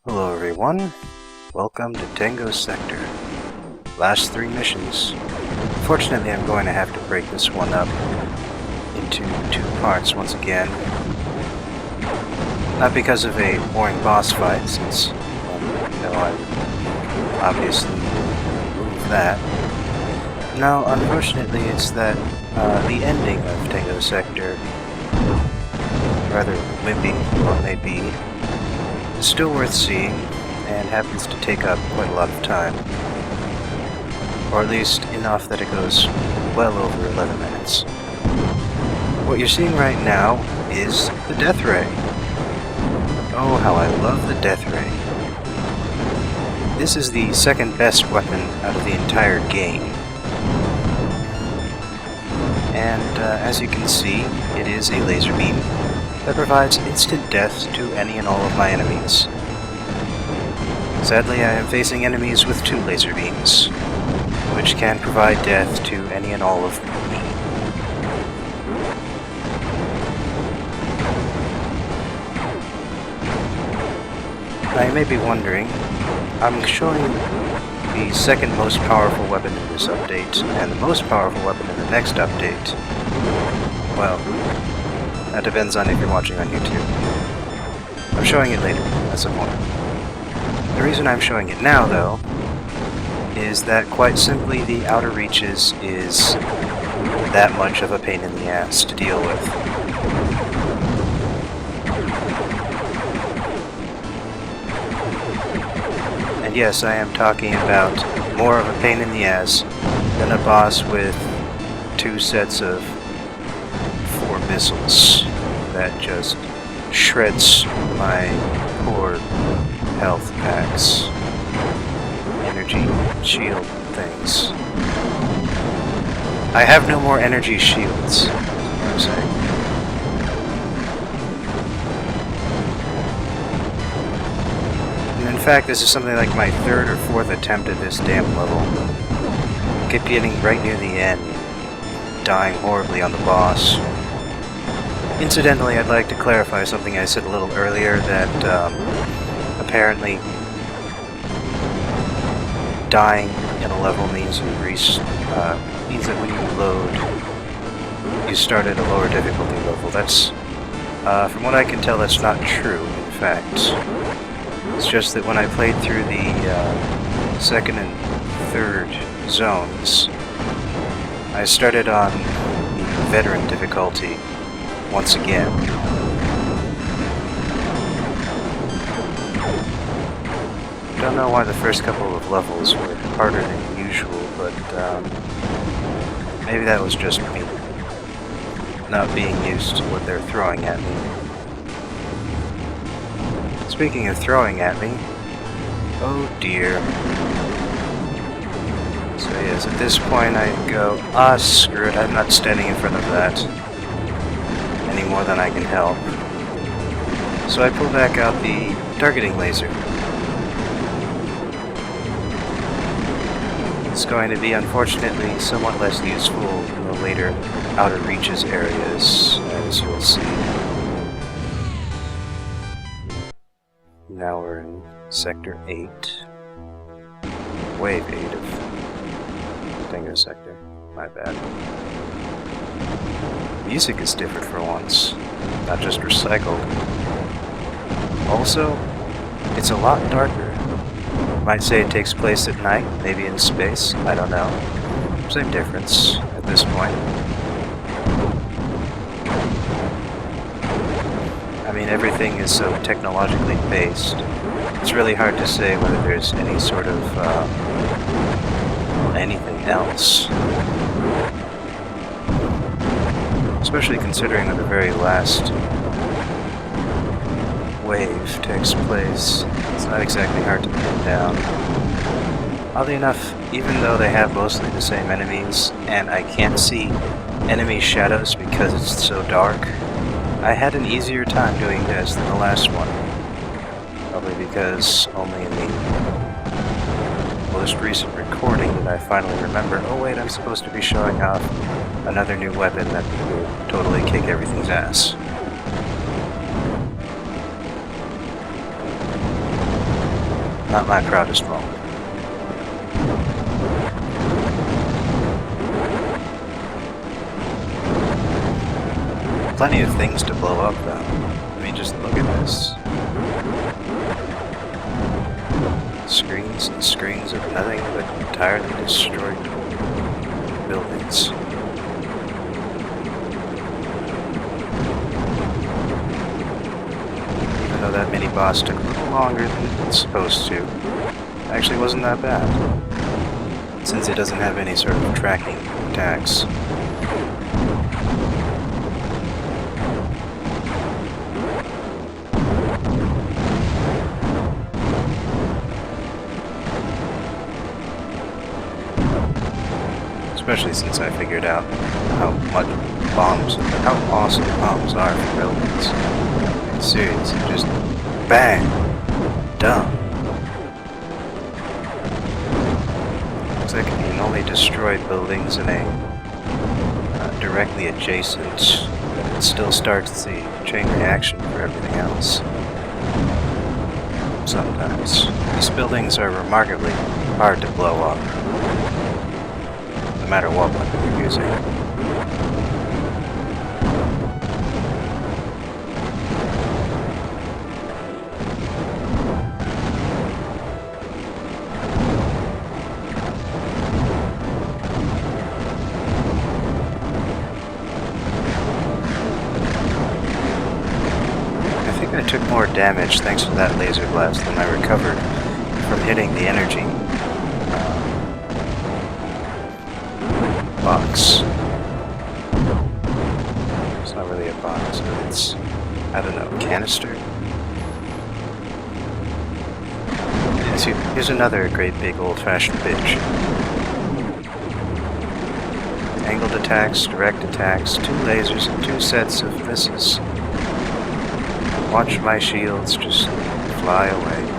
Hello everyone, welcome to Tango Sector. Last 3 missions. Fortunately I'm going to have to break this one up into 2 parts once again. Not because of a boring boss fight, since, I obviously remove that. No, unfortunately it's that the ending of Tango Sector, rather wimpy though it may be, is still worth seeing, and happens to take up quite a lot of time. Or at least enough that it goes well over 11 minutes. What you're seeing right now is the Death Ray. Oh, how I love the Death Ray. This is the second best weapon out of the entire game. And as you can see, it is a laser beam that provides instant death to any and all of my enemies. Sadly, I am facing enemies with 2 laser beams, which can provide death to any and all of me. Now you may be wondering, I'm showing the second most powerful weapon in this update, and the most powerful weapon in the next update. Well, that depends on if you're watching on YouTube. I'm showing it later, that's the point. The reason I'm showing it now, though, is that quite simply the outer reaches is that much of a pain in the ass to deal with. And yes, I am talking about more of a pain in the ass than a boss with 2 sets of 4 missiles that just shreds my poor health packs, energy shield things. I have no more energy shields, is what I'm saying. And in fact, this is something like my 3rd or 4th attempt at this damn level. I kept getting right near the end, dying horribly on the boss. Incidentally, I'd like to clarify something I said a little earlier, that apparently dying in a level means means that when you load, you start at a lower difficulty level. That's, from what I can tell, that's not true, in fact. It's just that when I played through the 2nd and 3rd zones, I started on the veteran difficulty once again. Don't know why the first couple of levels were harder than usual, but maybe that was just me not being used to what they're throwing at me. Speaking of throwing at me, oh dear. So yes, at this point I go, screw it, I'm not standing in front of that any more than I can help. So I pull back out the targeting laser. It's going to be, unfortunately, somewhat less useful in the later outer reaches areas, as you'll see. Now we're in Sector 8. Wave 8 of Tango Sector. My bad. Music is different for once, not just recycled. Also, it's a lot darker. Might say it takes place at night, maybe in space, I don't know. Same difference at this point. I mean, everything is so technologically based, it's really hard to say whether there's any sort of, anything else. Especially considering that the very last wave takes place. It's not exactly hard to pin down. Oddly enough, even though they have mostly the same enemies, and I can't see enemy shadows because it's so dark, I had an easier time doing this than the last one. Probably because only in the most recent recording did I finally remember, oh wait, I'm supposed to be showing off another new weapon that will totally kick everything's ass. Not my proudest moment. Plenty of things to blow up, though. I mean, just look at this. Screens and screens of nothing but entirely destroyed buildings. Even though that mini-boss took a little longer than it's supposed to, it actually wasn't that bad, since it doesn't have any sort of tracking attacks. Especially since I figured out how much bombs, how awesome bombs are for buildings. Seriously, just bang, done. Looks like you can only destroy buildings in a directly adjacent, but it still starts the chain reaction for everything else. Sometimes. These buildings are remarkably hard to blow up. No matter what weapon you're using. I think I took more damage thanks to that laser blast than I recovered from hitting the energy box. It's not really a box, but it's, I don't know, canister? Here's another great big old-fashioned bitch. Angled attacks, direct attacks, 2 lasers and 2 sets of missiles. Watch my shields just fly away.